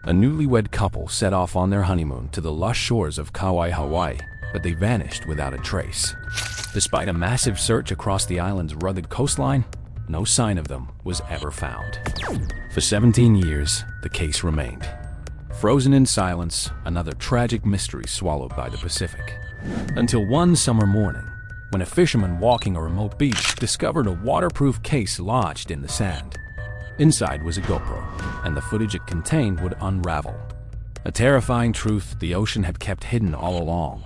A newlywed couple set off on their honeymoon to the lush shores of Kauai, Hawaii, but they vanished without a trace. Despite a massive search across the island's rugged coastline, no sign of them was ever found. For 17 years, the case remained. Frozen in silence, another tragic mystery swallowed by the Pacific. Until one summer morning, when a fisherman walking a remote beach discovered a waterproof case lodged in the sand. Inside was a GoPro, and the footage it contained would unravel. A terrifying truth the ocean had kept hidden all along.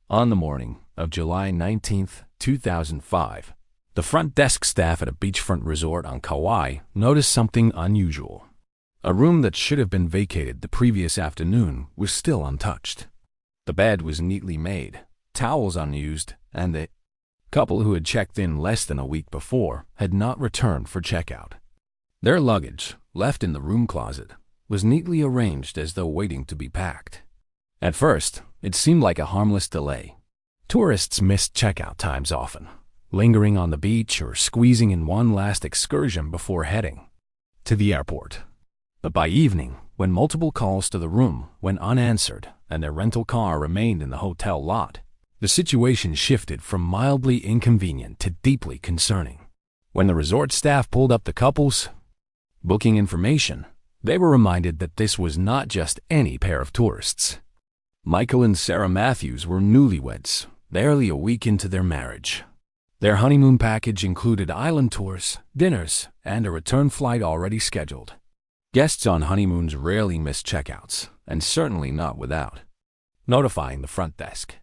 On the morning of July 19, 2005, the front desk staff at a beachfront resort on Kauai noticed something unusual. A room that should have been vacated the previous afternoon was still untouched. The bed was neatly made, towels unused, and the couple who had checked in less than a week before had not returned for checkout. Their luggage, left in the room closet, was neatly arranged as though waiting to be packed. At first, it seemed like a harmless delay. Tourists missed checkout times often, lingering on the beach or squeezing in one last excursion before heading to the airport. But by evening, when multiple calls to the room went unanswered and their rental car remained in the hotel lot, the situation shifted from mildly inconvenient to deeply concerning. When the resort staff pulled up the couple's booking information, they were reminded that this was not just any pair of tourists. Michael and Sarah Matthews were newlyweds, barely a week into their marriage. Their honeymoon package included island tours, dinners, and a return flight already scheduled. Guests on honeymoons rarely miss checkouts, and certainly not without notifying the front desk.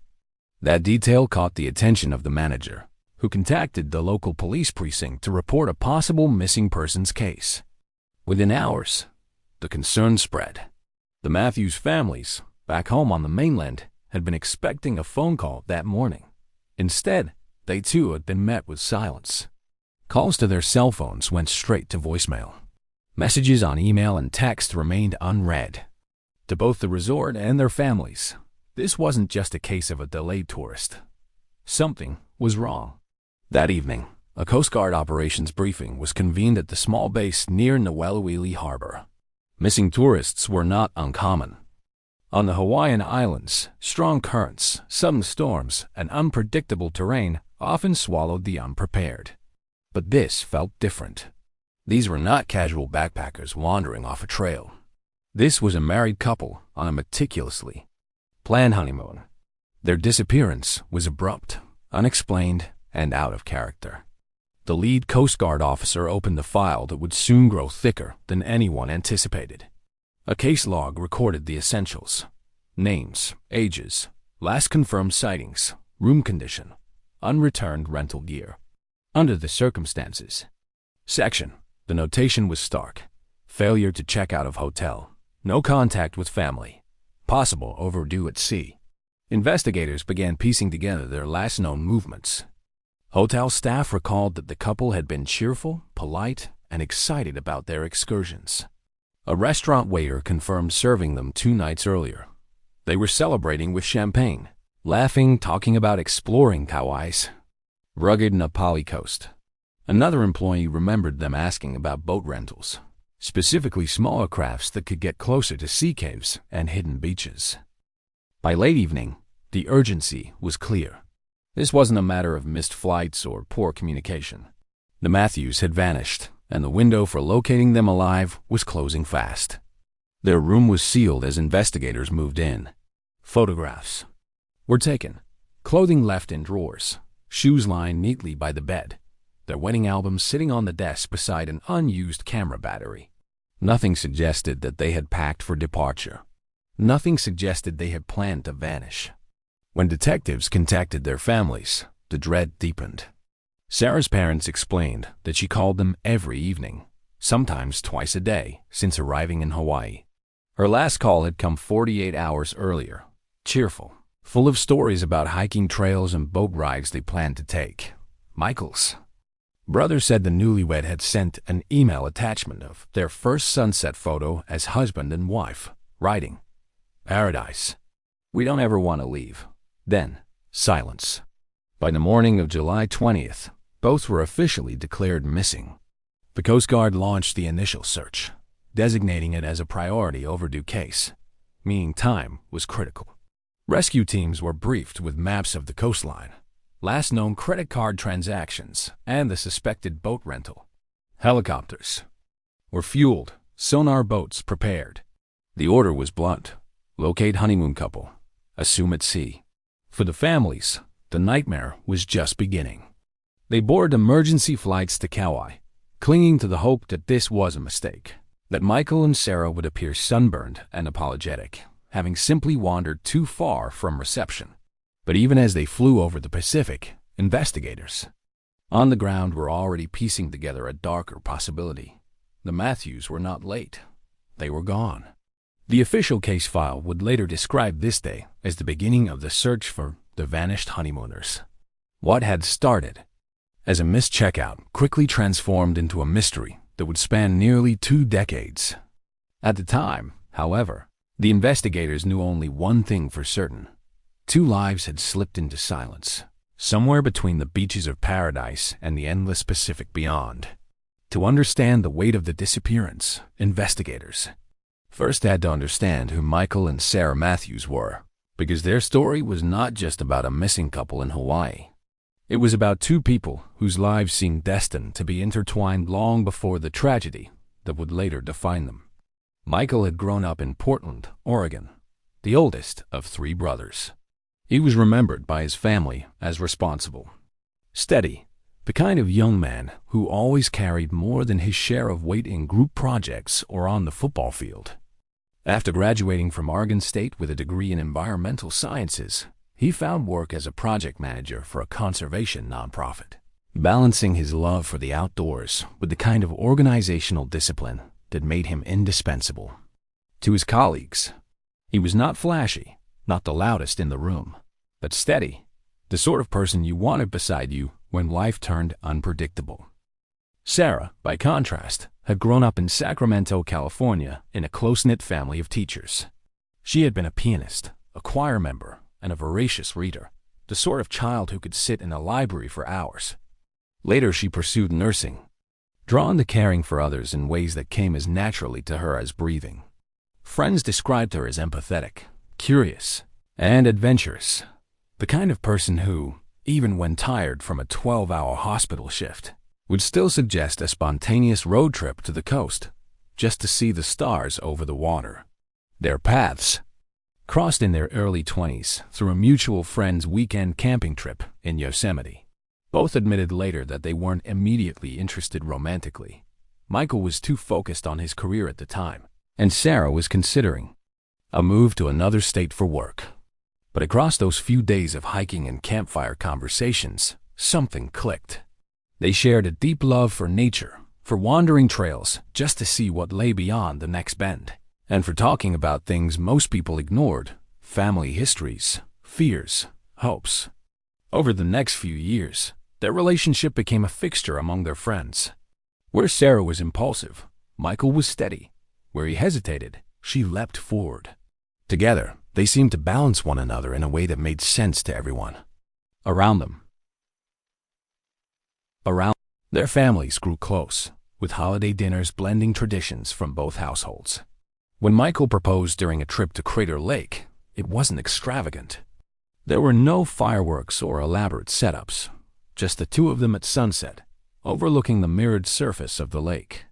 That detail caught the attention of the manager, who contacted the local police precinct to report a possible missing persons case. Within hours, the concern spread. The Matthews families, back home on the mainland, had been expecting a phone call that morning. Instead, they too had been met with silence. Calls to their cell phones went straight to voicemail. Messages on email and text remained unread. To both the resort and their families, this wasn't just a case of a delayed tourist. Something was wrong. That evening, a Coast Guard operations briefing was convened at the small base near Nauweliwili Harbor. Missing tourists were not uncommon. On the Hawaiian Islands, strong currents, sudden storms, and unpredictable terrain often swallowed the unprepared. But this felt different. These were not casual backpackers wandering off a trail. This was a married couple on a meticulously planned honeymoon. Their disappearance was abrupt, unexplained, and out of character. The lead Coast Guard officer opened the file that would soon grow thicker than anyone anticipated. A case log recorded the essentials: names, ages, last confirmed sightings, room condition, unreturned rental gear. Under the circumstances. Section. The notation was stark. Failure to check out of hotel. No contact with family. Possible overdue at sea. Investigators began piecing together their last known movements. Hotel staff recalled that the couple had been cheerful, polite, and excited about their excursions. A restaurant waiter confirmed serving them 2 nights earlier. They were celebrating with champagne, laughing, talking about exploring Kauai's rugged Na Pali Coast. Another employee remembered them asking about boat rentals, specifically smaller crafts that could get closer to sea caves and hidden beaches. By late evening, the urgency was clear. This wasn't a matter of missed flights or poor communication. The Matthews had vanished, and the window for locating them alive was closing fast. Their room was sealed as investigators moved in. Photographs were taken, clothing left in drawers, shoes lined neatly by the bed, their wedding albums sitting on the desk beside an unused camera battery. Nothing suggested that they had packed for departure. Nothing suggested they had planned to vanish. When detectives contacted their families, the dread deepened. Sarah's parents explained that she called them every evening, sometimes twice a day, since arriving in Hawaii. Her last call had come 48 hours earlier, cheerful, full of stories about hiking trails and boat rides they planned to take. Michael's brother said the newlywed had sent an email attachment of their first sunset photo as husband and wife, writing, Paradise. We don't ever want to leave. Then, silence. By the morning of July 20th, both were officially declared missing. The Coast Guard launched the initial search, designating it as a priority overdue case, meaning time was critical. Rescue teams were briefed with maps of the coastline, last known credit card transactions, and the suspected boat rental. Helicopters were fueled, sonar boats prepared. The order was blunt: locate honeymoon couple, assume at sea. For the families, the nightmare was just beginning. They boarded emergency flights to Kauai, clinging to the hope that this was a mistake, that Michael and Sarah would appear sunburned and apologetic, having simply wandered too far from reception. But even as they flew over the Pacific, investigators on the ground were already piecing together a darker possibility. The Matthews were not late. They were gone. The official case file would later describe this day as the beginning of the search for the vanished honeymooners. What had started as a missed checkout quickly transformed into a mystery that would span nearly 2 decades. At the time, however, the investigators knew only one thing for certain. 2 lives had slipped into silence, somewhere between the beaches of Paradise and the endless Pacific beyond. To understand the weight of the disappearance, investigators first had to understand who Michael and Sarah Matthews were, because their story was not just about a missing couple in Hawaii. It was about 2 people whose lives seemed destined to be intertwined long before the tragedy that would later define them. Michael had grown up in Portland, Oregon, the oldest of 3 brothers. He was remembered by his family as responsible, steady, the kind of young man who always carried more than his share of weight in group projects or on the football field. After graduating from Oregon State with a degree in environmental sciences, he found work as a project manager for a conservation nonprofit, balancing his love for the outdoors with the kind of organizational discipline that made him indispensable. To his colleagues, he was not flashy, not the loudest in the room, but steady, the sort of person you wanted beside you when life turned unpredictable. Sarah, by contrast, had grown up in Sacramento, California, in a close-knit family of teachers. She had been a pianist, a choir member, and a voracious reader, the sort of child who could sit in a library for hours. Later, she pursued nursing, drawn to caring for others in ways that came as naturally to her as breathing. Friends described her as empathetic, curious, and adventurous, the kind of person who, even when tired from a 12-hour hospital shift, would still suggest a spontaneous road trip to the coast, just to see the stars over the water. Their paths crossed in their early 20s through a mutual friend's weekend camping trip in Yosemite. Both admitted later that they weren't immediately interested romantically. Michael was too focused on his career at the time, and Sarah was considering a move to another state for work. But across those few days of hiking and campfire conversations, something clicked. They shared a deep love for nature, for wandering trails just to see what lay beyond the next bend, and for talking about things most people ignored: family histories, fears, hopes. Over the next few years, their relationship became a fixture among their friends. Where Sarah was impulsive, Michael was steady. Where he hesitated, she leapt forward. Together, they seemed to balance one another in a way that made sense to everyone around them. Their families grew close, with holiday dinners blending traditions from both households. When Michael proposed during a trip to Crater Lake, it wasn't extravagant. There were no fireworks or elaborate setups, just the 2 of them at sunset, overlooking the mirrored surface of the lake.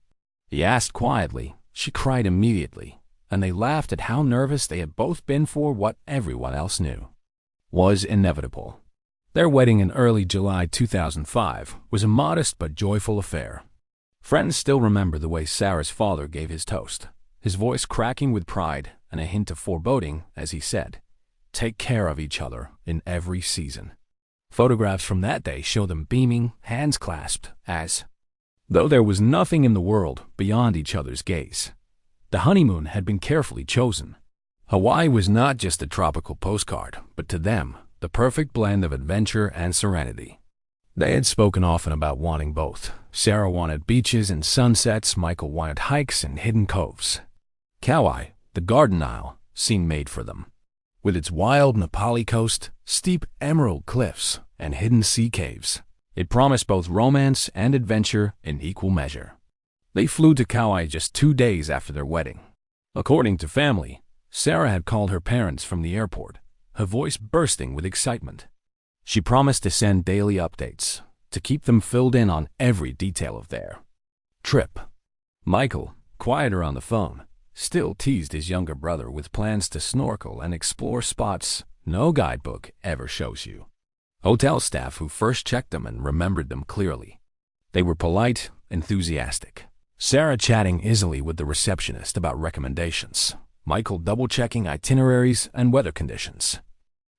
He asked quietly, she cried immediately, and they laughed at how nervous they had both been for what everyone else knew was inevitable. Their wedding in early July 2005 was a modest but joyful affair. Friends still remember the way Sarah's father gave his toast, his voice cracking with pride and a hint of foreboding as he said, "Take care of each other in every season." Photographs from that day show them beaming, hands clasped, as though there was nothing in the world beyond each other's gaze. The honeymoon had been carefully chosen. Hawaii was not just a tropical postcard, but to them, the perfect blend of adventure and serenity. They had spoken often about wanting both. Sarah wanted beaches and sunsets, Michael wanted hikes and hidden coves. Kauai, the Garden Isle, seemed made for them. With its wild Na Pali Coast, steep emerald cliffs, and hidden sea caves, it promised both romance and adventure in equal measure. They flew to Kauai just 2 days after their wedding. According to family, Sarah had called her parents from the airport, her voice bursting with excitement. She promised to send daily updates, to keep them filled in on every detail of their trip. Michael, quieter on the phone, still teased his younger brother with plans to snorkel and explore spots no guidebook ever shows you. Hotel staff who first checked them and remembered them clearly. They were polite, enthusiastic. Sarah chatting easily with the receptionist about recommendations, Michael double-checking itineraries and weather conditions.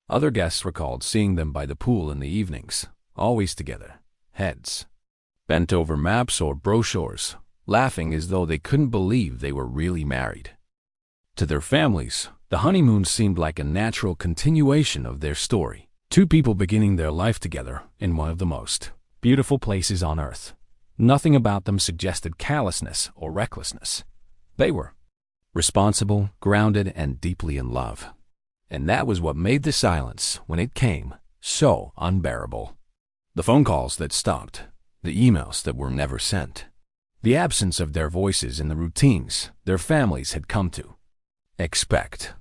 Other guests recalled seeing them by the pool in the evenings, always together, heads bent over maps or brochures, laughing as though they couldn't believe they were really married. To their families, the honeymoon seemed like a natural continuation of their story. Two people beginning their life together in one of the most beautiful places on earth. Nothing about them suggested callousness or recklessness. They were responsible, grounded, and deeply in love. And that was what made the silence, when it came, so unbearable. The phone calls that stopped, the emails that were never sent, the absence of their voices in the routines their families had come to expect.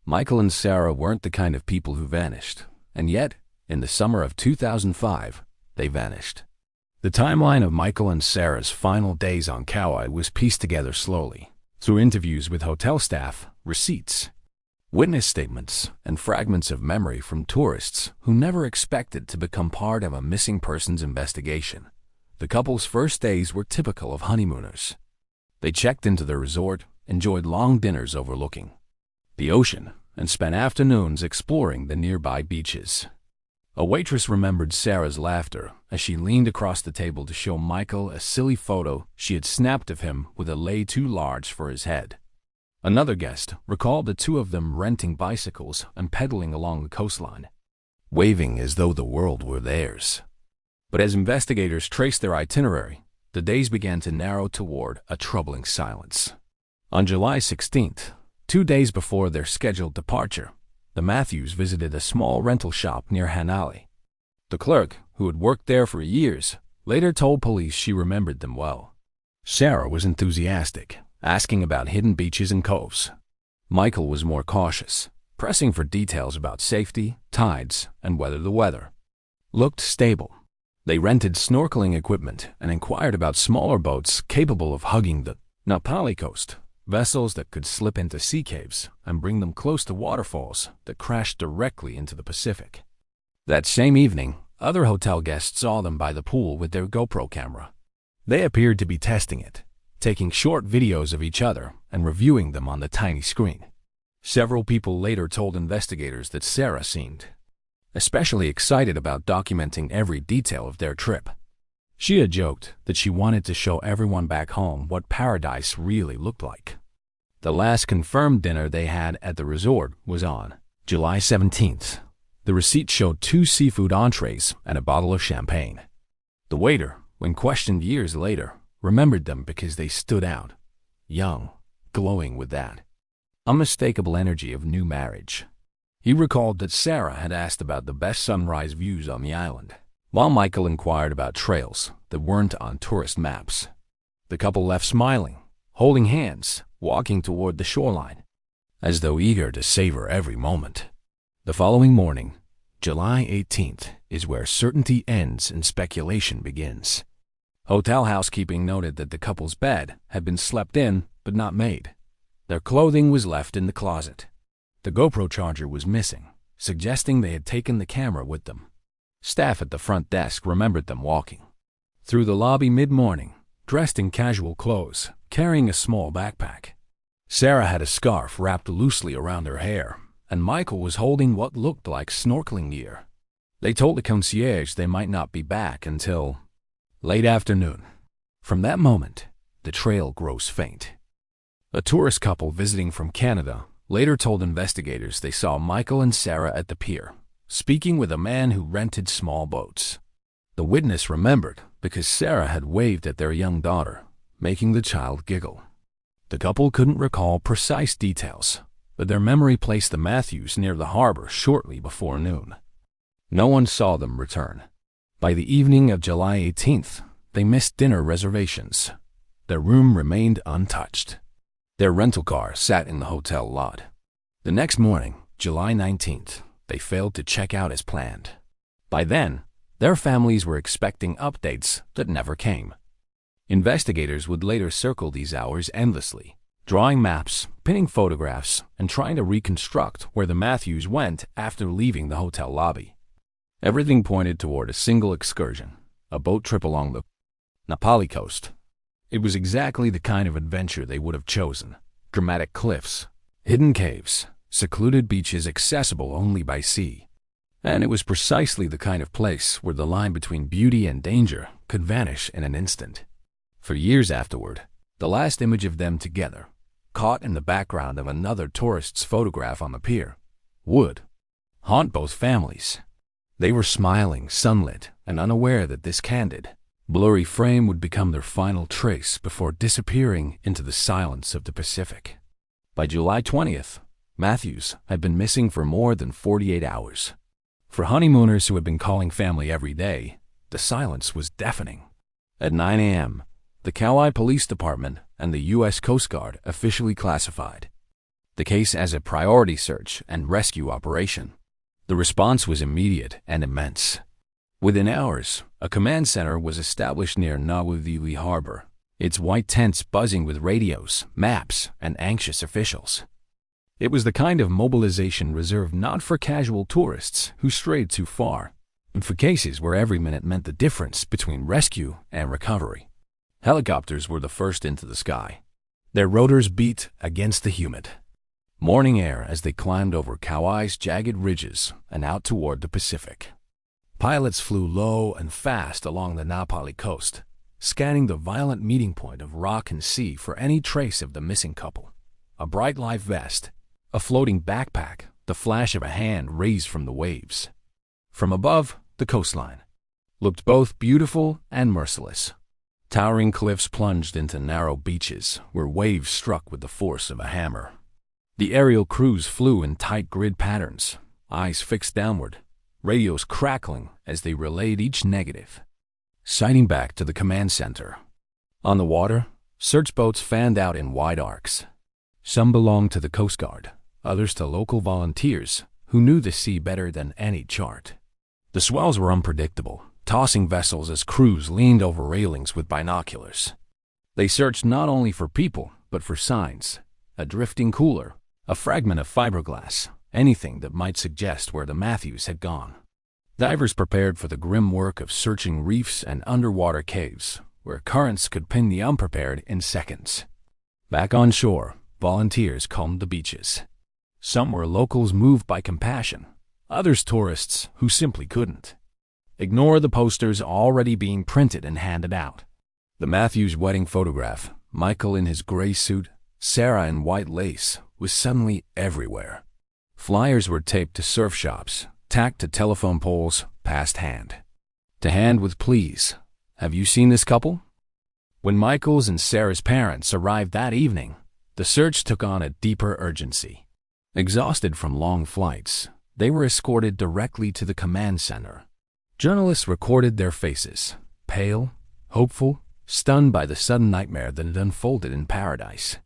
Michael and Sarah weren't the kind of people who vanished, and yet, in the summer of 2005, they vanished. The timeline of Michael and Sarah's final days on Kauai was pieced together slowly, through interviews with hotel staff, receipts, witness statements, and fragments of memory from tourists who never expected to become part of a missing persons investigation. The couple's first days were typical of honeymooners. They checked into their resort, enjoyed long dinners overlooking the ocean, and spent afternoons exploring the nearby beaches. A waitress remembered Sarah's laughter as she leaned across the table to show Michael a silly photo she had snapped of him with a lei too large for his head. Another guest recalled the two of them renting bicycles and pedaling along the coastline, waving as though the world were theirs. But as investigators traced their itinerary, the days began to narrow toward a troubling silence. On July 16th, 2 days before their scheduled departure, the Matthews visited a small rental shop near Hanalei. The clerk, who had worked there for years, later told police she remembered them well. Sarah was enthusiastic, asking about hidden beaches and coves. Michael was more cautious, pressing for details about safety, tides, and whether the weather looked stable. They rented snorkeling equipment and inquired about smaller boats capable of hugging the Na Pali Coast, vessels that could slip into sea caves and bring them close to waterfalls that crashed directly into the Pacific. That same evening, other hotel guests saw them by the pool with their GoPro camera. They appeared to be testing it, taking short videos of each other and reviewing them on the tiny screen. Several people later told investigators that Sarah seemed especially excited about documenting every detail of their trip. She had joked that she wanted to show everyone back home what paradise really looked like. The last confirmed dinner they had at the resort was on July 17th. The receipt showed 2 seafood entrees and a bottle of champagne. The waiter, when questioned years later, remembered them because they stood out, young, glowing with that unmistakable energy of new marriage. He recalled that Sarah had asked about the best sunrise views on the island, while Michael inquired about trails that weren't on tourist maps. The couple left smiling, holding hands, walking toward the shoreline, as though eager to savor every moment. The following morning, July 18th, is where certainty ends and speculation begins. Hotel housekeeping noted that the couple's bed had been slept in but not made. Their clothing was left in the closet. The GoPro charger was missing, suggesting they had taken the camera with them. Staff at the front desk remembered them walking through the lobby mid-morning, dressed in casual clothes, carrying a small backpack. Sarah had a scarf wrapped loosely around her hair, and Michael was holding what looked like snorkeling gear. They told the concierge they might not be back until late afternoon. From that moment, the trail grows faint. A tourist couple visiting from Canada later told investigators they saw Michael and Sarah at the pier, speaking with a man who rented small boats. The witness remembered because Sarah had waved at their young daughter, making the child giggle. The couple couldn't recall precise details, but their memory placed the Matthews near the harbor shortly before noon. No one saw them return. By the evening of July 18th, they missed dinner reservations. Their room remained untouched. Their rental car sat in the hotel lot. The next morning, July 19th, they failed to check out as planned. By then, their families were expecting updates that never came. Investigators would later circle these hours endlessly, drawing maps, pinning photographs, and trying to reconstruct where the Matthews went after leaving the hotel lobby. Everything pointed toward a single excursion, a boat trip along the Na Pali Coast. It was exactly the kind of adventure they would have chosen. Dramatic cliffs, hidden caves, secluded beaches accessible only by sea. And it was precisely the kind of place where the line between beauty and danger could vanish in an instant. For years afterward, the last image of them together, caught in the background of another tourist's photograph on the pier, would haunt both families. They were smiling, sunlit, and unaware that this candid, blurry frame would become their final trace before disappearing into the silence of the Pacific. By July 20th, Matthews had been missing for more than 48 hours. For honeymooners who had been calling family every day, the silence was deafening. At 9 a.m., the Kauai Police Department and the U.S. Coast Guard officially classified the case as a priority search and rescue operation. The response was immediate and immense. Within hours, a command center was established near Na Pali Harbor, its white tents buzzing with radios, maps, and anxious officials. It was the kind of mobilization reserved not for casual tourists who strayed too far, but for cases where every minute meant the difference between rescue and recovery. Helicopters were the first into the sky. Their rotors beat against the humid morning air as they climbed over Kauai's jagged ridges and out toward the Pacific. Pilots flew low and fast along the Na Pali Coast, scanning the violent meeting point of rock and sea for any trace of the missing couple. A bright life vest, a floating backpack, the flash of a hand raised from the waves. From above, the coastline looked both beautiful and merciless. Towering cliffs plunged into narrow beaches where waves struck with the force of a hammer. The aerial crews flew in tight grid patterns, eyes fixed downward, radios crackling as they relayed each negative, sighting back to the command center. On the water, search boats fanned out in wide arcs. Some belonged to the Coast Guard, others to local volunteers who knew the sea better than any chart. The swells were unpredictable, tossing vessels as crews leaned over railings with binoculars. They searched not only for people, but for signs, a drifting cooler, a fragment of fiberglass, anything that might suggest where the Matthews had gone. Divers prepared for the grim work of searching reefs and underwater caves, where currents could pin the unprepared in seconds. Back on shore, volunteers combed the beaches. Some were locals moved by compassion, others tourists who simply couldn't ignore the posters already being printed and handed out. The Matthews wedding photograph, Michael in his gray suit, Sarah in white lace, was suddenly everywhere. Flyers were taped to surf shops, tacked to telephone poles, passed hand to hand with pleas. Have you seen this couple? When Michael's and Sarah's parents arrived that evening, the search took on a deeper urgency. Exhausted from long flights, they were escorted directly to the command center. Journalists recorded their faces, pale, hopeful, stunned by the sudden nightmare that had unfolded in paradise.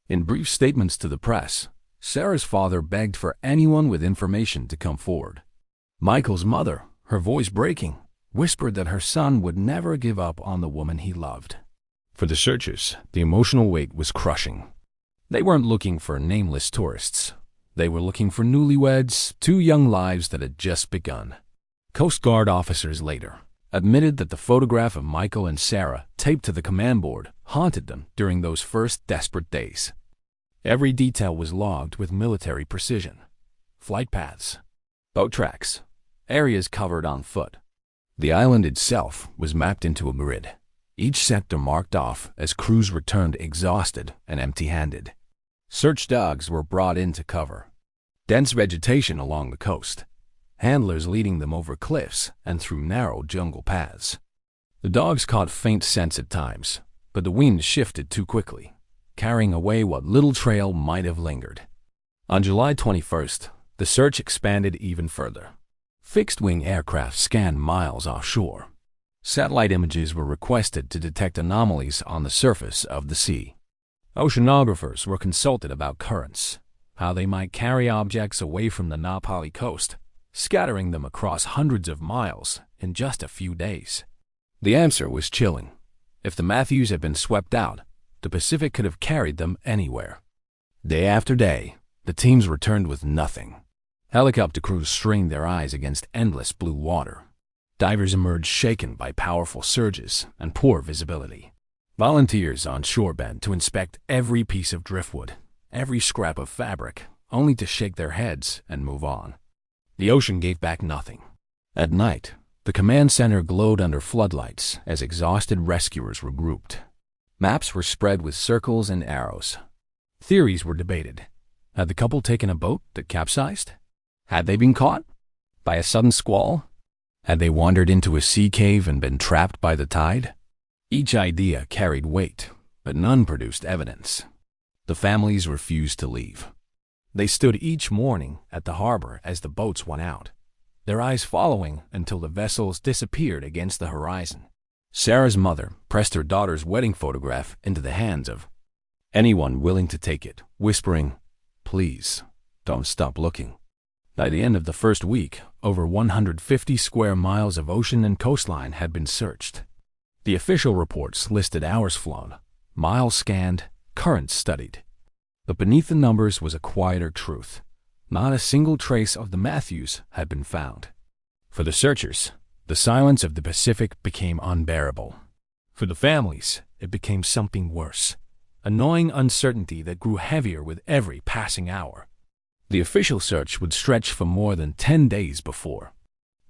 In brief statements to the press, Sarah's father begged for anyone with information to come forward. Michael's mother, her voice breaking, whispered that her son would never give up on the woman he loved. For the searchers, the emotional weight was crushing. They weren't looking for nameless tourists. They were looking for newlyweds, two young lives that had just begun. Coast Guard officers later admitted that the photograph of Michael and Sarah taped to the command board haunted them during those first desperate days. Every detail was logged with military precision. Flight paths, boat tracks, areas covered on foot. The island itself was mapped into a grid, each sector marked off as crews returned exhausted and empty-handed. Search dogs were brought in to cover dense vegetation along the coast, handlers leading them over cliffs and through narrow jungle paths. The dogs caught faint scents at times, but the wind shifted too quickly, carrying away what little trail might have lingered. On July 21st, the search expanded even further. Fixed-wing aircraft scanned miles offshore. Satellite images were requested to detect anomalies on the surface of the sea. Oceanographers were consulted about currents, how they might carry objects away from the Na Pali Coast, scattering them across hundreds of miles in just a few days. The answer was chilling. If the Matthews had been swept out, the Pacific could have carried them anywhere. Day after day, the teams returned with nothing. Helicopter crews strained their eyes against endless blue water. Divers emerged shaken by powerful surges and poor visibility. Volunteers on shore bent to inspect every piece of driftwood, every scrap of fabric, only to shake their heads and move on. The ocean gave back nothing. At night, the command center glowed under floodlights as exhausted rescuers regrouped. Maps were spread with circles and arrows. Theories were debated. Had the couple taken a boat that capsized? Had they been caught by a sudden squall? Had they wandered into a sea cave and been trapped by the tide? Each idea carried weight, but none produced evidence. The families refused to leave. They stood each morning at the harbor as the boats went out, their eyes following until the vessels disappeared against the horizon. Sarah's mother pressed her daughter's wedding photograph into the hands of anyone willing to take it, whispering, "Please, don't stop looking." By the end of the first week, over 150 square miles of ocean and coastline had been searched. The official reports listed hours flown, miles scanned, currents studied. But beneath the numbers was a quieter truth. Not a single trace of the Matthews had been found. For the searchers, the silence of the Pacific became unbearable. For the families, it became something worse, a gnawing uncertainty that grew heavier with every passing hour. The official search would stretch for more than 10 days before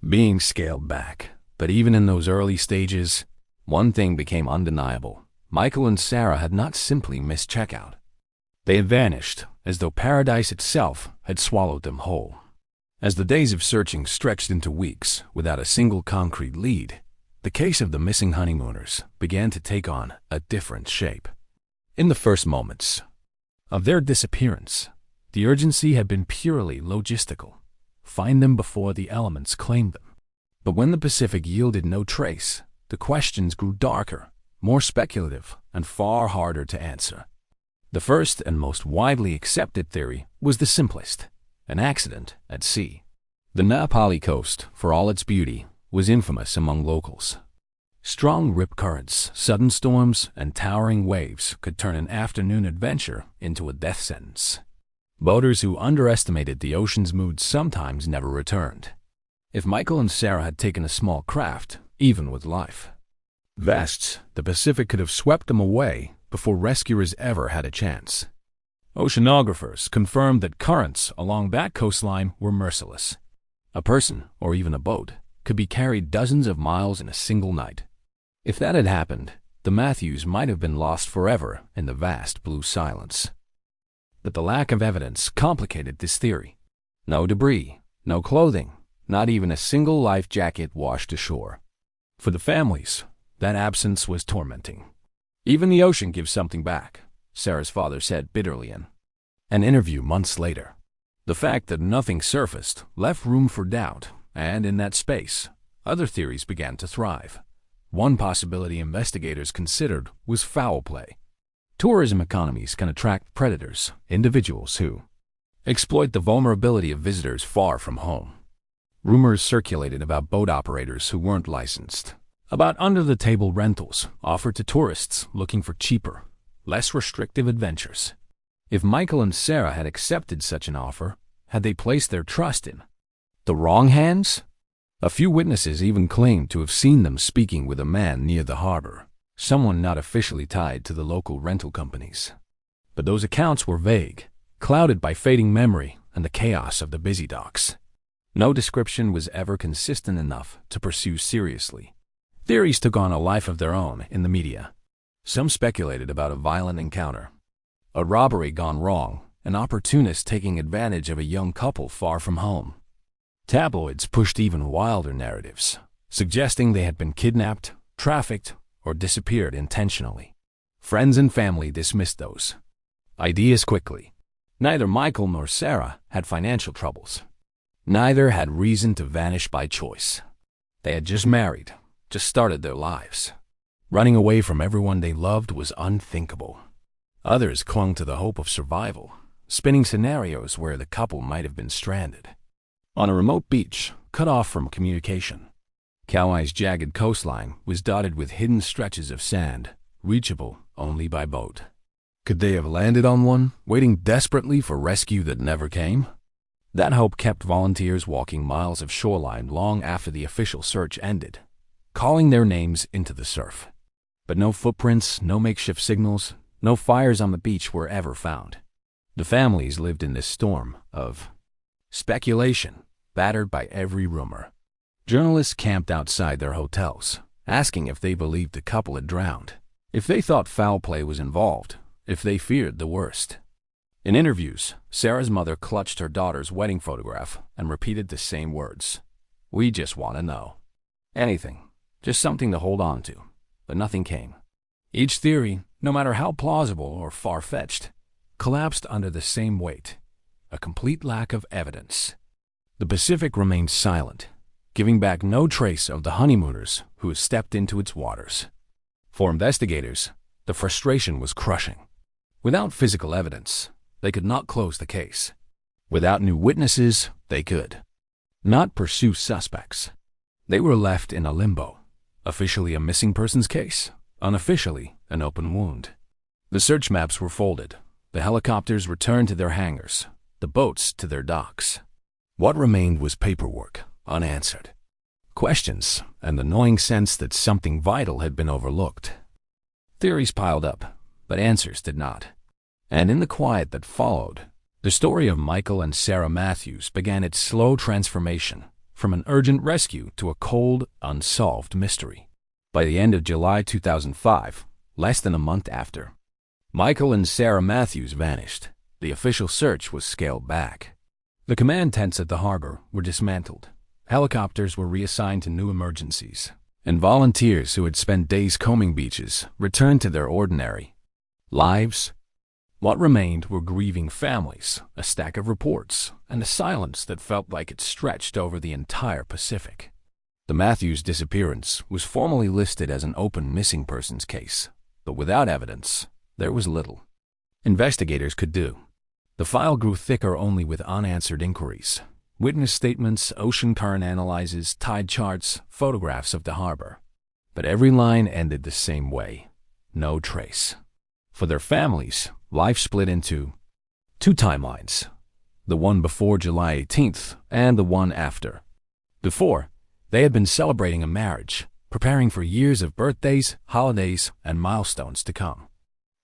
being scaled back. But even in those early stages, one thing became undeniable. Michael and Sarah had not simply missed checkout. They had vanished, as though paradise itself had swallowed them whole. As the days of searching stretched into weeks without a single concrete lead, the case of the missing honeymooners began to take on a different shape. In the first moments of their disappearance, the urgency had been purely logistical. Find them before the elements claimed them. But when the Pacific yielded no trace, the questions grew darker, more speculative, and far harder to answer. The first and most widely accepted theory was the simplest: an accident at sea. The Na Pali Coast, for all its beauty, was infamous among locals. Strong rip currents, sudden storms, and towering waves could turn an afternoon adventure into a death sentence. Boaters who underestimated the ocean's mood sometimes never returned. If Michael and Sarah had taken a small craft, even with life vests, the Pacific could have swept them away before rescuers ever had a chance. Oceanographers confirmed that currents along that coastline were merciless. A person, or even a boat, could be carried dozens of miles in a single night. If that had happened, the Matthews might have been lost forever in the vast blue silence. But the lack of evidence complicated this theory. No debris, no clothing, not even a single life jacket washed ashore. For the families, that absence was tormenting. "Even the ocean gives something back," Sarah's father said bitterly in an interview months later. The fact that nothing surfaced left room for doubt, and in that space, other theories began to thrive. One possibility investigators considered was foul play. Tourism economies can attract predators, individuals who exploit the vulnerability of visitors far from home. Rumors circulated about boat operators who weren't licensed, about under-the-table rentals offered to tourists looking for cheaper, less restrictive adventures. If Michael and Sarah had accepted such an offer, had they placed their trust in the wrong hands? A few witnesses even claimed to have seen them speaking with a man near the harbor, someone not officially tied to the local rental companies. But those accounts were vague, clouded by fading memory and the chaos of the busy docks. No description was ever consistent enough to pursue seriously. Theories took on a life of their own in the media. Some speculated about a violent encounter, a robbery gone wrong, an opportunist taking advantage of a young couple far from home. Tabloids pushed even wilder narratives, suggesting they had been kidnapped, trafficked, or disappeared intentionally. Friends and family dismissed those ideas quickly. Neither Michael nor Sarah had financial troubles. Neither had reason to vanish by choice. They had just married, just started their lives. Running away from everyone they loved was unthinkable. Others clung to the hope of survival, spinning scenarios where the couple might have been stranded. On a remote beach, cut off from communication, Kauai's jagged coastline was dotted with hidden stretches of sand, reachable only by boat. Could they have landed on one, waiting desperately for rescue that never came? That hope kept volunteers walking miles of shoreline long after the official search ended, calling their names into the surf. But no footprints, no makeshift signals, no fires on the beach were ever found. The families lived in this storm of speculation, battered by every rumor. Journalists camped outside their hotels, asking if they believed the couple had drowned, if they thought foul play was involved, if they feared the worst. In interviews, Sarah's mother clutched her daughter's wedding photograph and repeated the same words. "We just want to know." Anything, just something to hold on to, but nothing came. Each theory, no matter how plausible or far-fetched, collapsed under the same weight, a complete lack of evidence. The Pacific remained silent, giving back no trace of the honeymooners who had stepped into its waters. For investigators, the frustration was crushing. Without physical evidence, they could not close the case. Without new witnesses, they could not pursue suspects. They were left in a limbo, officially a missing persons case, unofficially an open wound. The search maps were folded, the helicopters returned to their hangars, the boats to their docks. What remained was paperwork, unanswered. Questions, and the gnawing sense that something vital had been overlooked. Theories piled up, but answers did not. And in the quiet that followed, the story of Michael and Sarah Matthews began its slow transformation from an urgent rescue to a cold, unsolved mystery. By the end of July 2005, less than a month after, Michael and Sarah Matthews vanished. The official search was scaled back. The command tents at the harbor were dismantled. Helicopters were reassigned to new emergencies, and volunteers who had spent days combing beaches returned to their ordinary lives. What remained were grieving families, a stack of reports, and a silence that felt like it stretched over the entire Pacific. The Matthews disappearance was formally listed as an open missing persons case, but without evidence, there was little investigators could do. The file grew thicker only with unanswered inquiries. Witness statements, ocean current analyses, tide charts, photographs of the harbor. But every line ended the same way. No trace. For their families, life split into two timelines. The one before July 18th and the one after. Before, they had been celebrating a marriage, preparing for years of birthdays, holidays, and milestones to come.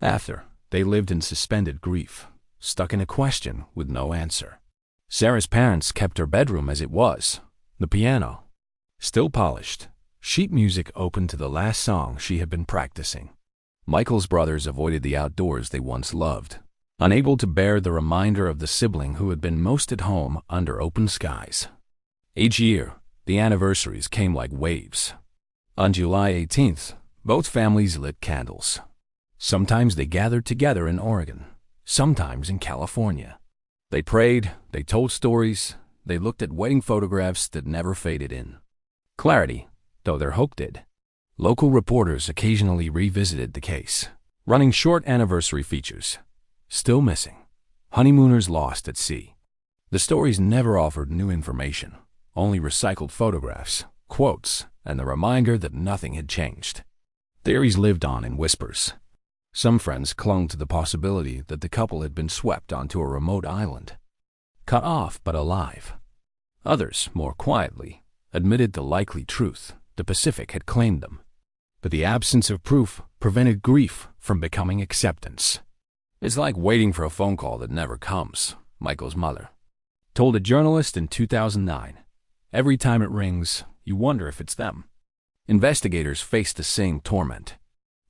After, they lived in suspended grief, stuck in a question with no answer. Sarah's parents kept her bedroom as it was, the piano still polished, sheet music open to the last song she had been practicing. Michael's brothers avoided the outdoors they once loved, unable to bear the reminder of the sibling who had been most at home under open skies. Each year, the anniversaries came like waves. On July 18th, both families lit candles. Sometimes they gathered together in Oregon, sometimes in California. They prayed, they told stories, they looked at wedding photographs that never faded in clarity, though their hope did. Local reporters occasionally revisited the case, running short anniversary features. Still missing. Honeymooners lost at sea. The stories never offered new information, only recycled photographs, quotes, and the reminder that nothing had changed. Theories lived on in whispers. Some friends clung to the possibility that the couple had been swept onto a remote island, cut off but alive. Others, more quietly, admitted the likely truth: the Pacific had claimed them. But the absence of proof prevented grief from becoming acceptance. "It's like waiting for a phone call that never comes," Michael's mother told a journalist in 2009. "Every time it rings, you wonder if it's them." Investigators faced the same torment.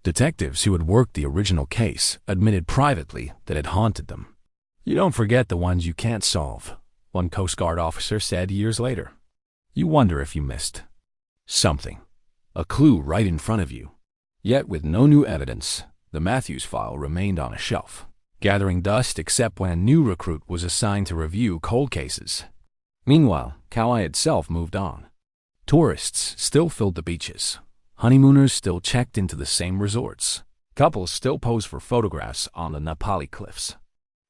Detectives who had worked the original case admitted privately that it haunted them. "You don't forget the ones you can't solve," one Coast Guard officer said years later. "You wonder if you missed something, a clue right in front of you." Yet with no new evidence, the Matthews file remained on a shelf, gathering dust except when a new recruit was assigned to review cold cases. Meanwhile, Kauai itself moved on. Tourists still filled the beaches. Honeymooners still checked into the same resorts. Couples still posed for photographs on the Na Pali cliffs.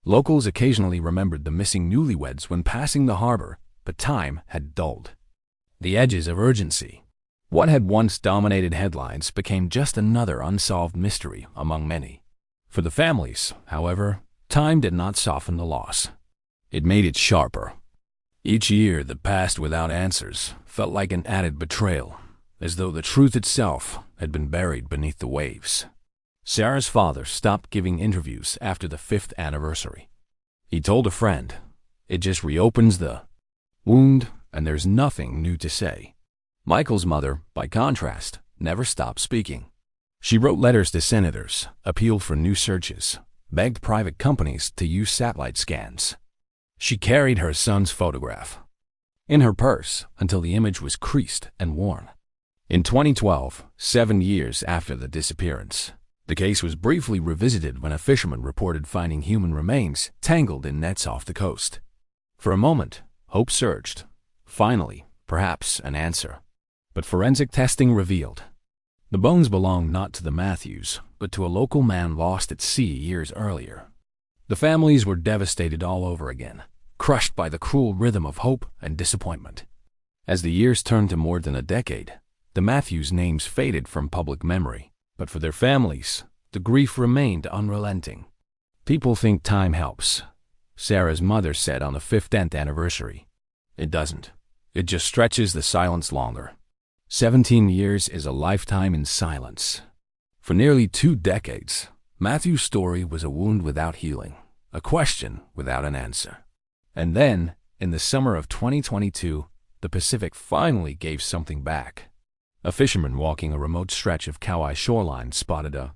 Locals occasionally remembered the missing newlyweds when passing the harbor, but time had dulled the edges of urgency. What had once dominated headlines became just another unsolved mystery among many. For the families, however, time did not soften the loss. It made it sharper. Each year that passed without answers felt like an added betrayal, as though the truth itself had been buried beneath the waves. Sarah's father stopped giving interviews after the 5th anniversary. He told a friend, "It just reopens the wound, and there's nothing new to say." Michael's mother, by contrast, never stopped speaking. She wrote letters to senators, appealed for new searches, begged private companies to use satellite scans. She carried her son's photograph in her purse until the image was creased and worn. In 2012, 7 years after the disappearance, the case was briefly revisited when a fisherman reported finding human remains tangled in nets off the coast. For a moment, hope surged. Finally, perhaps an answer. But forensic testing revealed the bones belonged not to the Matthews, but to a local man lost at sea years earlier. The families were devastated all over again, crushed by the cruel rhythm of hope and disappointment. As the years turned to more than a decade, the Matthews' names faded from public memory, but for their families, the grief remained unrelenting. "People think time helps," Sarah's mother said on the 5th anniversary. "It doesn't. It just stretches the silence longer." 17 years is a lifetime in silence. For nearly 2 decades, Matthew's story was a wound without healing, a question without an answer. And then, in the summer of 2022, the Pacific finally gave something back. A fisherman walking a remote stretch of Kauai shoreline spotted a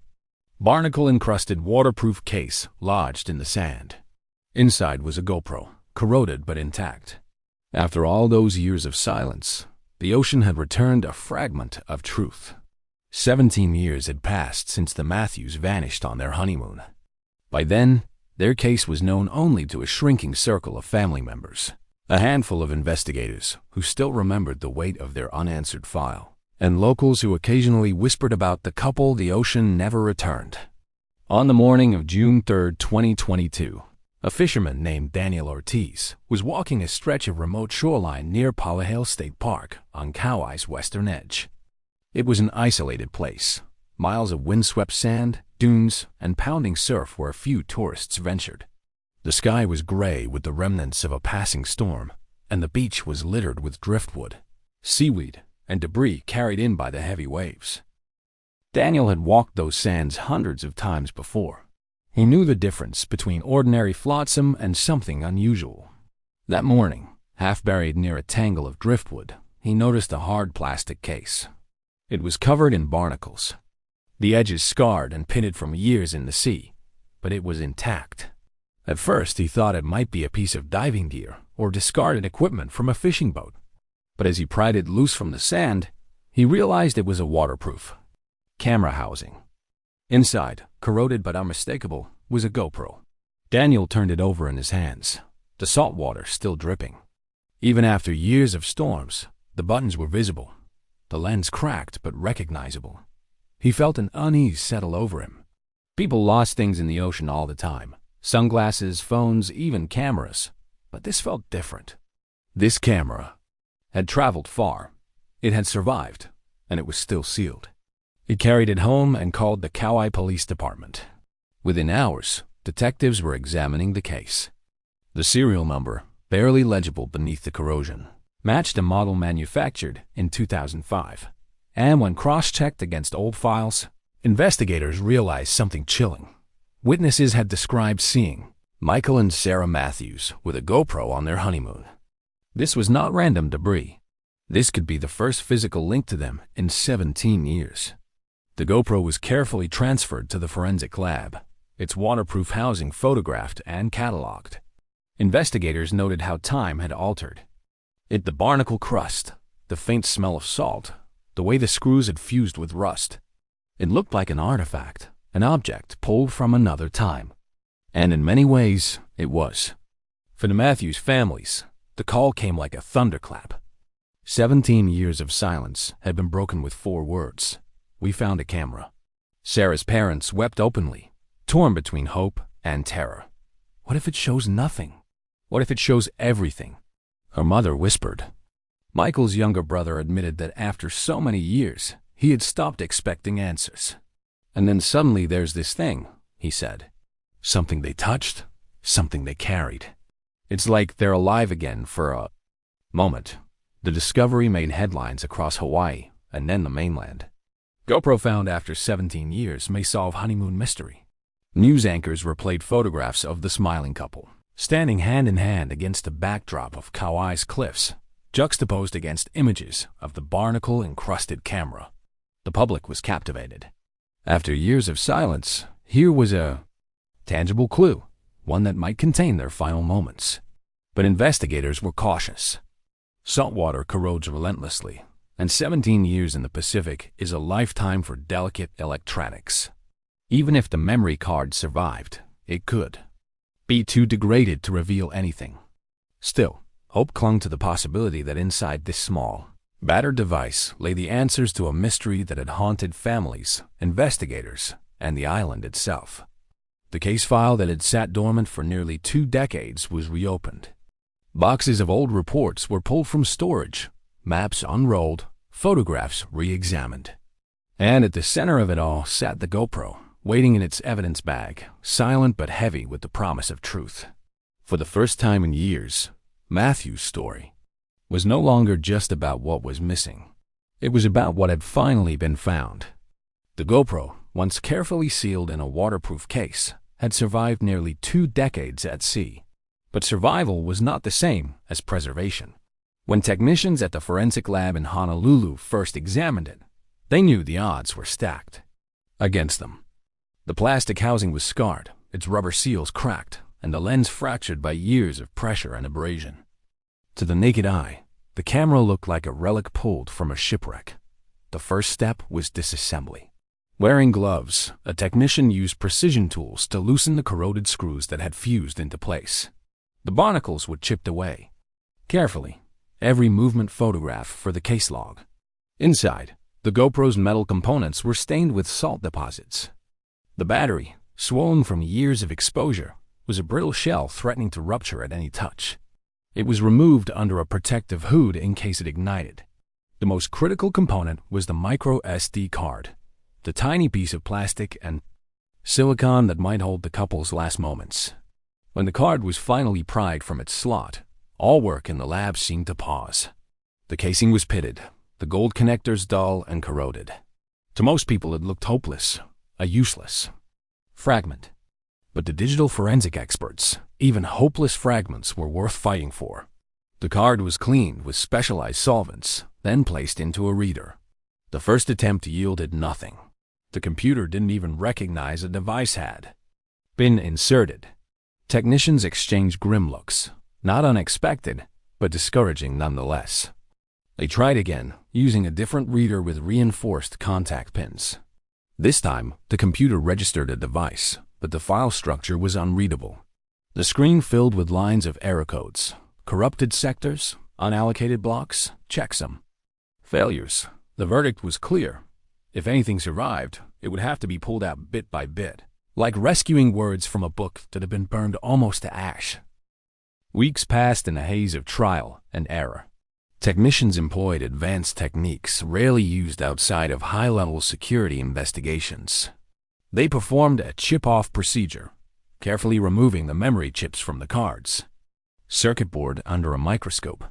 barnacle-encrusted waterproof case lodged in the sand. Inside was a GoPro, corroded but intact. After all those years of silence, the ocean had returned a fragment of truth. 17 years had passed since the Matthews vanished on their honeymoon. By then, their case was known only to a shrinking circle of family members, a handful of investigators who still remembered the weight of their unanswered file, and locals who occasionally whispered about the couple the ocean never returned. On the morning of June 3, 2022, a fisherman named Daniel Ortiz was walking a stretch of remote shoreline near Palahale State Park on Kauai's western edge. It was an isolated place, miles of windswept sand, dunes, and pounding surf where few tourists ventured. The sky was gray with the remnants of a passing storm, and the beach was littered with driftwood, seaweed, and debris carried in by the heavy waves. Daniel had walked those sands hundreds of times before. He knew the difference between ordinary flotsam and something unusual. That morning, half buried near a tangle of driftwood, he noticed a hard plastic case. It was covered in barnacles, the edges scarred and pitted from years in the sea, but it was intact. At first, he thought it might be a piece of diving gear or discarded equipment from a fishing boat. But as he pried it loose from the sand, he realized it was a waterproof camera housing. Inside, corroded but unmistakable, was a GoPro. Daniel turned it over in his hands, the saltwater still dripping. Even after years of storms, the buttons were visible, the lens cracked but recognizable. He felt an unease settle over him. People lost things in the ocean all the time, sunglasses, phones, even cameras. But this felt different. This camera had traveled far. It had survived, and it was still sealed. He carried it home and called the Kauai Police Department. Within hours, detectives were examining the case. The serial number, barely legible beneath the corrosion, matched a model manufactured in 2005. And when cross-checked against old files, investigators realized something chilling. Witnesses had described seeing Michael and Sarah Matthews with a GoPro on their honeymoon. This was not random debris. This could be the first physical link to them in 17 years. The GoPro was carefully transferred to the forensic lab, its waterproof housing photographed and cataloged. Investigators noted how time had altered it: the barnacle crust, the faint smell of salt, the way the screws had fused with rust. It looked like an artifact, an object pulled from another time. And in many ways, it was. For the Matthews families, the call came like a thunderclap. 17 years of silence had been broken with 4 words. We found a camera. Sarah's parents wept openly, torn between hope and terror. What if it shows nothing? What if it shows everything? Her mother whispered. Michael's younger brother admitted that after so many years, he had stopped expecting answers. And then suddenly there's this thing, he said. Something they touched, something they carried. It's like they're alive again for a moment. The discovery made headlines across Hawaii and then the mainland. GoPro found after 17 years may solve honeymoon mystery. News anchors replayed photographs of the smiling couple, standing hand in hand against the backdrop of Kauai's cliffs, juxtaposed against images of the barnacle-encrusted camera. The public was captivated. After years of silence, here was a tangible clue, one that might contain their final moments. But investigators were cautious. Saltwater corrodes relentlessly, and 17 years in the Pacific is a lifetime for delicate electronics. Even if the memory card survived, it could be too degraded to reveal anything. Still, hope clung to the possibility that inside this small, battered device lay the answers to a mystery that had haunted families, investigators, and the island itself. The case file that had sat dormant for nearly 2 decades was reopened. Boxes of old reports were pulled from storage, maps unrolled, photographs re-examined. And at the center of it all sat the GoPro, waiting in its evidence bag, silent but heavy with the promise of truth. For the first time in years, Matthew's story was no longer just about what was missing. It was about what had finally been found. The GoPro, once carefully sealed in a waterproof case, had survived nearly 2 decades at sea. But survival was not the same as preservation. When technicians at the forensic lab in Honolulu first examined it, they knew the odds were stacked against them. The plastic housing was scarred, its rubber seals cracked, and the lens fractured by years of pressure and abrasion. To the naked eye, the camera looked like a relic pulled from a shipwreck. The first step was disassembly. Wearing gloves, a technician used precision tools to loosen the corroded screws that had fused into place. The barnacles were chipped away. Carefully, every movement photographed for the case log. Inside, the GoPro's metal components were stained with salt deposits. The battery, swollen from years of exposure, was a brittle shell threatening to rupture at any touch. It was removed under a protective hood in case it ignited. The most critical component was the micro SD card, the tiny piece of plastic and silicone that might hold the couple's last moments. When the card was finally pried from its slot, all work in the lab seemed to pause. The casing was pitted, the gold connectors dull and corroded. To most people it looked hopeless, a useless fragment. But to digital forensic experts, even hopeless fragments were worth fighting for. The card was cleaned with specialized solvents, then placed into a reader. The first attempt yielded nothing. The computer didn't even recognize a device had been inserted. Technicians exchanged grim looks, not unexpected, but discouraging nonetheless. They tried again, using a different reader with reinforced contact pins. This time, the computer registered a device, but the file structure was unreadable. The screen filled with lines of error codes, corrupted sectors, unallocated blocks, checksum. Failures. The verdict was clear. If anything survived, it would have to be pulled out bit by bit, like rescuing words from a book that had been burned almost to ash. Weeks passed in a haze of trial and error. Technicians employed advanced techniques rarely used outside of high-level security investigations. They performed a chip-off procedure, carefully removing the memory chips from the cards, circuit board under a microscope,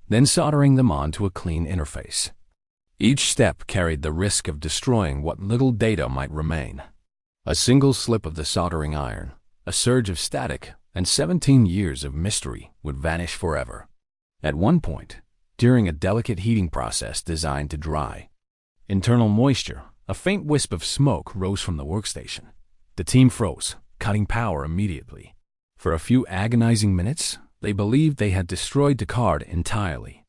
then soldering them onto a clean interface. Each step carried the risk of destroying what little data might remain. A single slip of the soldering iron, a surge of static, and 17 years of mystery would vanish forever. At one point, during a delicate heating process designed to dry internal moisture, a faint wisp of smoke rose from the workstation. The team froze, cutting power immediately. For a few agonizing minutes, they believed they had destroyed the card entirely.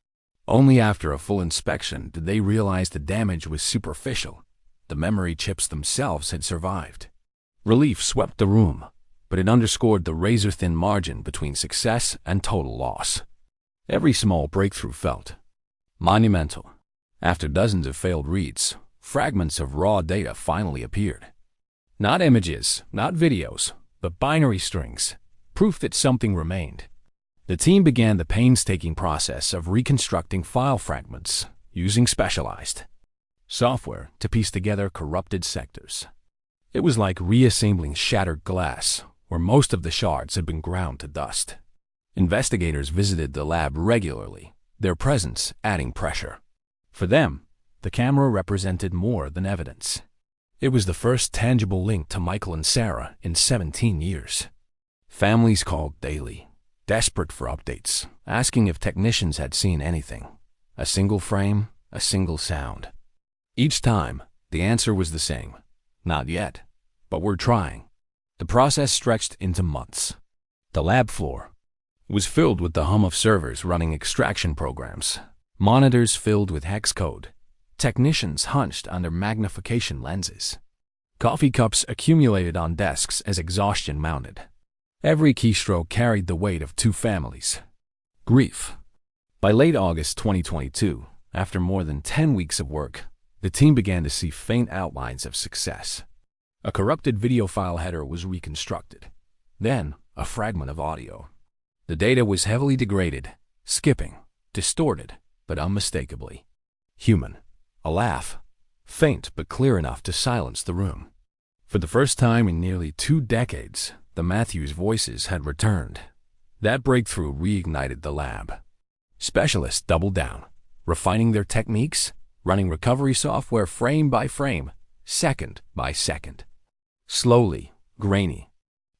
Only after a full inspection did they realize the damage was superficial. The memory chips themselves had survived. Relief swept the room. but it underscored the razor-thin margin between success and total loss. Every small breakthrough felt monumental. After dozens of failed reads, fragments of raw data finally appeared. Not images, not videos, but binary strings, proof that something remained. The team began the painstaking process of reconstructing file fragments using specialized software to piece together corrupted sectors. It was like reassembling shattered glass, where most of the shards had been ground to dust. Investigators visited the lab regularly, their presence adding pressure. For them, the camera represented more than evidence. It was the first tangible link to Michael and Sarah in 17 years. Families called daily, desperate for updates, asking if technicians had seen anything. A single frame, a single sound. Each time, the answer was the same. Not yet, but we're trying. The process stretched into months. The lab floor was filled with the hum of servers running extraction programs, monitors filled with hex code, technicians hunched under magnification lenses. Coffee cups accumulated on desks as exhaustion mounted. Every keystroke carried the weight of two families. Grief. By late August 2022, after more than 10 weeks of work, the team began to see faint outlines of success. A corrupted video file header was reconstructed. Then, a fragment of audio. The data was heavily degraded, skipping, distorted, but unmistakably human. A laugh, faint but clear enough to silence the room. For the first time in nearly 2 decades, the Matthews voices had returned. That breakthrough reignited the lab. Specialists doubled down, refining their techniques, running recovery software frame by frame, second by second. Slowly, grainy,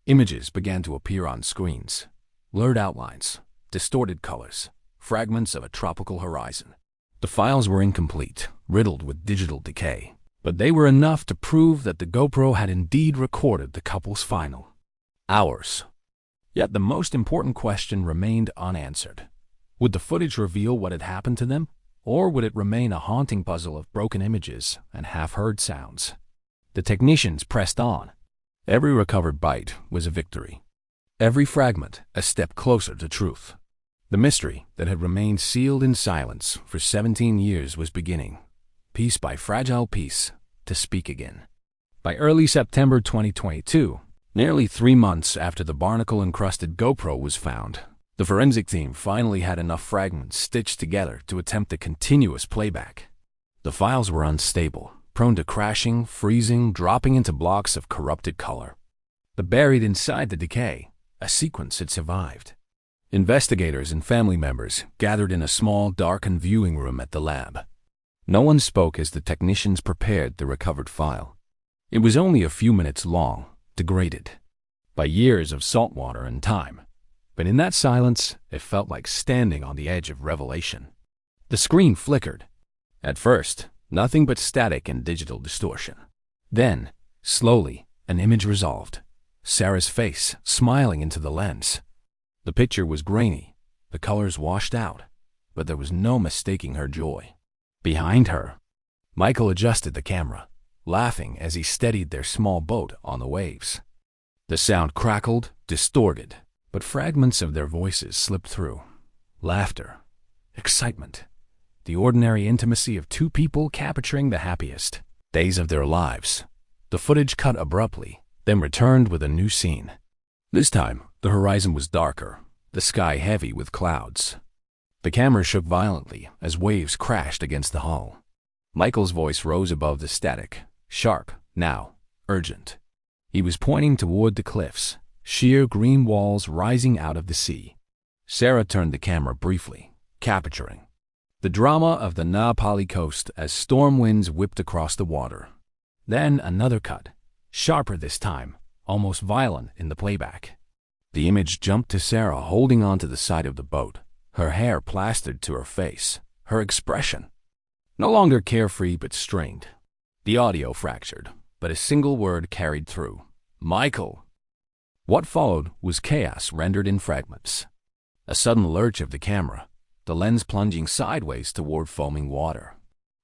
images began to appear on screens. Blurred outlines, distorted colors, fragments of a tropical horizon. The files were incomplete, riddled with digital decay, but they were enough to prove that the GoPro had indeed recorded the couple's final hours. Yet the most important question remained unanswered. Would the footage reveal what had happened to them, or would it remain a haunting puzzle of broken images and half-heard sounds? The technicians pressed on. Every recovered byte was a victory. Every fragment a step closer to truth. The mystery that had remained sealed in silence for 17 years was beginning, piece by fragile piece, to speak again. By early September 2022, nearly 3 months after the barnacle-encrusted GoPro was found, the forensic team finally had enough fragments stitched together to attempt a continuous playback. The files were unstable, prone to crashing, freezing, dropping into blocks of corrupted color. But buried inside the decay, a sequence had survived. Investigators and family members gathered in a small, darkened viewing room at the lab. No one spoke as the technicians prepared the recovered file. It was only a few minutes long, degraded by years of saltwater and time. But in that silence, it felt like standing on the edge of revelation. The screen flickered. At first, nothing but static and digital distortion. Then, slowly, an image resolved. Sarah's face smiling into the lens. The picture was grainy, the colors washed out, but there was no mistaking her joy. Behind her, Michael adjusted the camera, laughing as he steadied their small boat on the waves. The sound crackled, distorted, but fragments of their voices slipped through. Laughter, excitement, the ordinary intimacy of two people capturing the happiest days of their lives. The footage cut abruptly, then returned with a new scene. This time, the horizon was darker, the sky heavy with clouds. The camera shook violently as waves crashed against the hull. Michael's voice rose above the static, sharp, now, urgent. He was pointing toward the cliffs, sheer green walls rising out of the sea. Sarah turned the camera briefly, capturing the drama of the Na Pali Coast as storm winds whipped across the water. Then another cut, sharper this time, almost violent in the playback. The image jumped to Sarah holding onto the side of the boat, her hair plastered to her face, her expression no longer carefree but strained. The audio fractured, but a single word carried through. Michael! What followed was chaos rendered in fragments. A sudden lurch of the camera, the lens plunging sideways toward foaming water.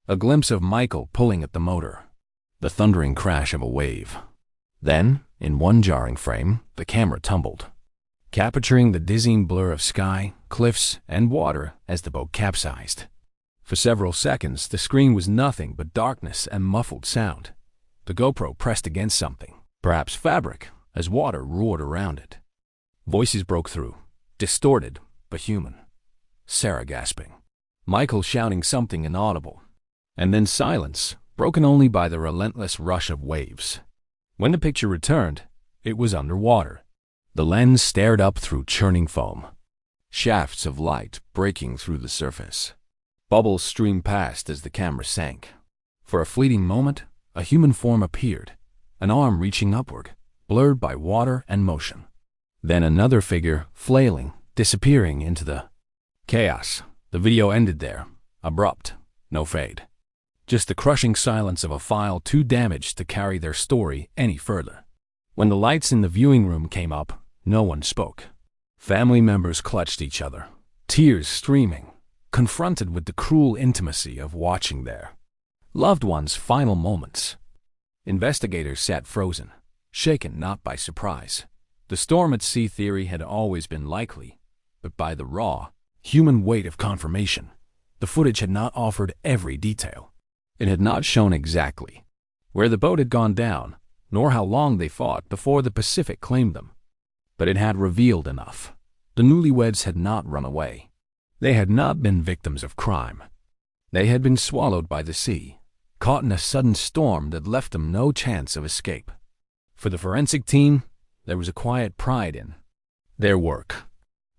A glimpse of Michael pulling at the motor. The thundering crash of a wave. Then, In one jarring frame, the camera tumbled, capturing the dizzying blur of sky, cliffs, and water as the boat capsized. For several seconds, the screen was nothing but darkness and muffled sound. The GoPro pressed against something, perhaps fabric, as water roared around it. Voices broke through, distorted but human. Sarah gasping, Michael shouting something inaudible, and then silence, broken only by the relentless rush of waves. When the picture returned, it was underwater. The lens stared up through churning foam, shafts of light breaking through the surface. Bubbles streamed past as the camera sank. For a fleeting moment, a human form appeared, an arm reaching upward, blurred by water and motion. Then another figure, flailing, disappearing into the chaos. The video ended there, abrupt, no fade. Just the crushing silence of a file too damaged to carry their story any further. When the lights in the viewing room came up, no one spoke. Family members clutched each other, tears streaming, confronted with the cruel intimacy of watching their loved ones' final moments. Investigators sat frozen, shaken not by surprise. The storm at sea theory had always been likely, but by the raw, human weight of confirmation, the footage had not offered every detail. It had not shown exactly where the boat had gone down, nor how long they fought before the Pacific claimed them. But it had revealed enough. The newlyweds had not run away. They had not been victims of crime. They had been swallowed by the sea, caught in a sudden storm that left them no chance of escape. For the forensic team, there was a quiet pride in their work.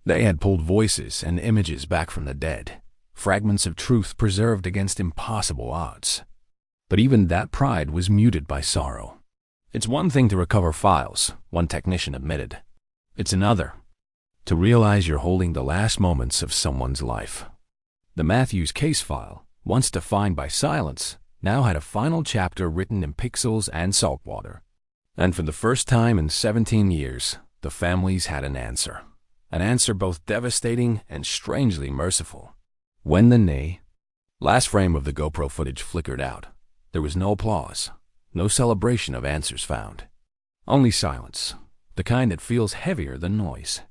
They had pulled voices and images back from the dead, fragments of truth preserved against impossible odds. But even that pride was muted by sorrow. It's one thing to recover files, one technician admitted. It's another to realize you're holding the last moments of someone's life. The Matthews case file, once defined by silence, now had a final chapter written in pixels and saltwater. And for the first time in 17 years, the families had an answer both devastating and strangely merciful. When the last frame of the GoPro footage flickered out, there was no applause, no celebration of answers found. Only silence, the kind that feels heavier than noise.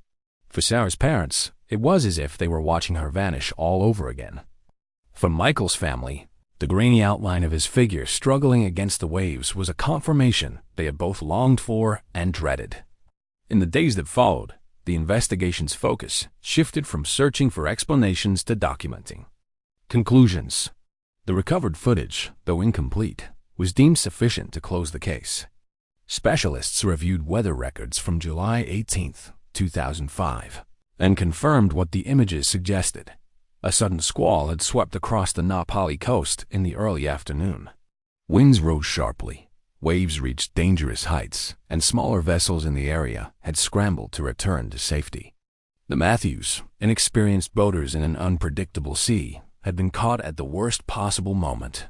For Sarah's parents, it was as if they were watching her vanish all over again. For Michael's family, the grainy outline of his figure struggling against the waves was a confirmation they had both longed for and dreaded. In the days that followed, the investigation's focus shifted from searching for explanations to documenting conclusions. The recovered footage, though incomplete, was deemed sufficient to close the case. Specialists reviewed weather records from July 18, 2005, and confirmed what the images suggested. A sudden squall had swept across the Na Pali Coast in the early afternoon. Winds rose sharply, waves reached dangerous heights, and smaller vessels in the area had scrambled to return to safety. The Matthews, inexperienced boaters in an unpredictable sea, had been caught at the worst possible moment.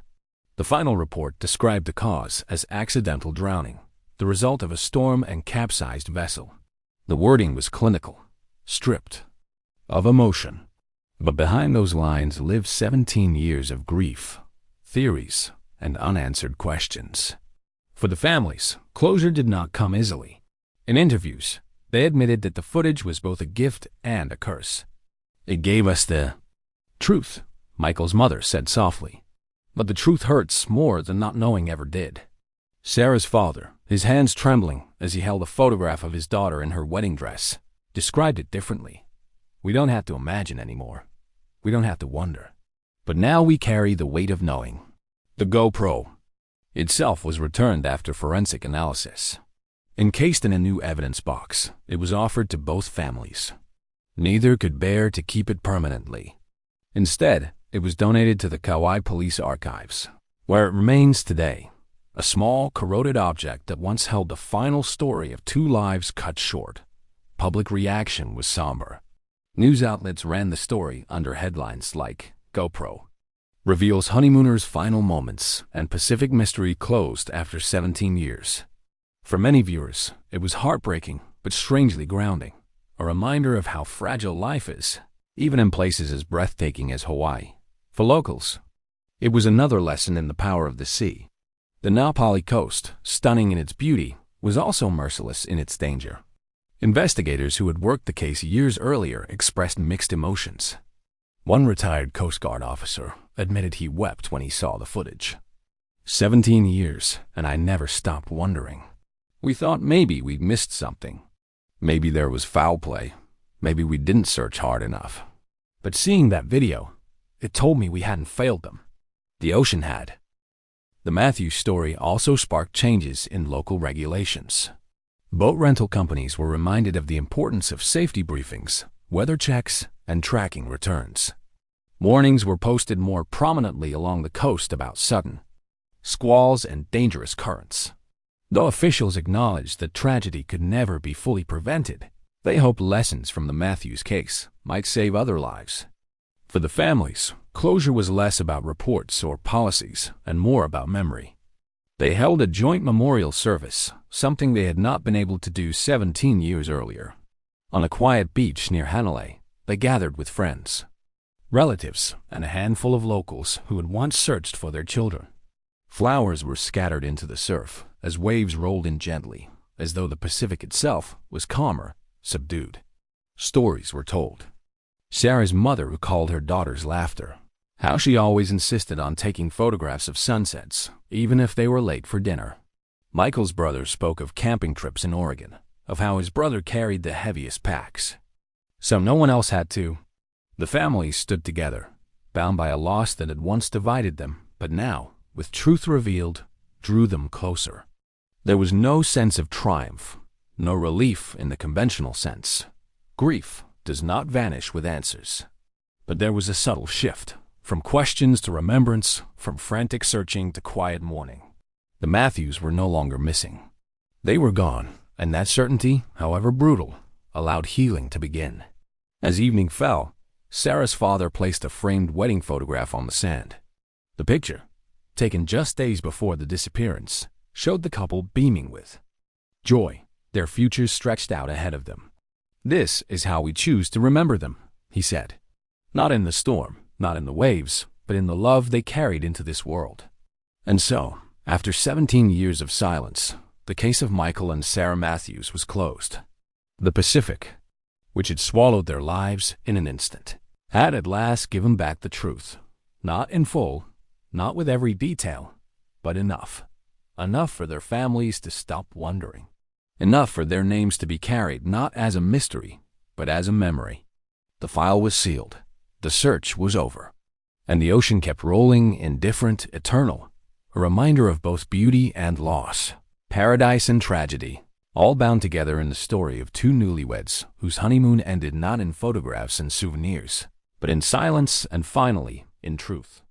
The final report described the cause as accidental drowning, the result of a storm and capsized vessel. The wording was clinical, stripped of emotion. But behind those lines lived 17 years of grief, theories, and unanswered questions. For the families, closure did not come easily. In interviews, they admitted that the footage was both a gift and a curse. It gave us the truth, Michael's mother said softly. But the truth hurts more than not knowing ever did. Sarah's father, his hands trembling as he held a photograph of his daughter in her wedding dress, described it differently. We don't have to imagine anymore. We don't have to wonder. But now we carry the weight of knowing. The GoPro itself was returned after forensic analysis. Encased in a new evidence box, it was offered to both families. Neither could bear to keep it permanently. Instead, it was donated to the Kauai police archives, where it remains today, a small, corroded object that once held the final story of two lives cut short. Public reaction was somber. News outlets ran the story under headlines like GoPro reveals honeymooner's final moments and Pacific mystery closed after 17 years. For many viewers, it was heartbreaking but strangely grounding, a reminder of how fragile life is, even in places as breathtaking as Hawaii. For locals, it was another lesson in the power of the sea. The Na Pali Coast, stunning in its beauty, was also merciless in its danger. Investigators who had worked the case years earlier expressed mixed emotions. One retired Coast Guard officer admitted he wept when he saw the footage. 17 years, and I never stopped wondering. We thought maybe we'd missed something. Maybe there was foul play. Maybe we didn't search hard enough. But seeing that video, it told me we hadn't failed them. The ocean had. The Matthews story also sparked changes in local regulations. Boat rental companies were reminded of the importance of safety briefings, weather checks, and tracking returns. Warnings were posted more prominently along the coast about sudden squalls and dangerous currents. Though officials acknowledged that tragedy could never be fully prevented, they hoped lessons from the Matthews case might save other lives. For the families, closure was less about reports or policies and more about memory. They held a joint memorial service, something they had not been able to do 17 years earlier. On a quiet beach near Hanalei, they gathered with friends, relatives, and a handful of locals who had once searched for their children. Flowers were scattered into the surf as waves rolled in gently, as though the Pacific itself was calmer, subdued. Stories were told. Sarah's mother recalled her daughter's laughter, how she always insisted on taking photographs of sunsets, even if they were late for dinner. Michael's brother spoke of camping trips in Oregon, of how his brother carried the heaviest packs, so no one else had to. The families stood together, bound by a loss that had once divided them, but now, with truth revealed, drew them closer. There was no sense of triumph, no relief in the conventional sense. Grief does not vanish with answers. But there was a subtle shift, from questions to remembrance, from frantic searching to quiet mourning. The Matthews were no longer missing. They were gone, and that certainty, however brutal, allowed healing to begin. As evening fell, Sarah's father placed a framed wedding photograph on the sand. The picture, taken just days before the disappearance, showed the couple beaming with joy, their futures stretched out ahead of them. "This is how we choose to remember them," he said. Not in the storm, not in the waves, but in the love they carried into this world. And so, after 17 years of silence, the case of Michael and Sarah Matthews was closed. The Pacific, which had swallowed their lives in an instant, had at last given back the truth. Not in full, not with every detail, but enough. Enough for their families to stop wondering. Enough for their names to be carried not as a mystery, but as a memory. The file was sealed. The search was over. And the ocean kept rolling, indifferent, eternal, a reminder of both beauty and loss, paradise and tragedy, all bound together in the story of two newlyweds whose honeymoon ended not in photographs and souvenirs, but in silence and finally in truth.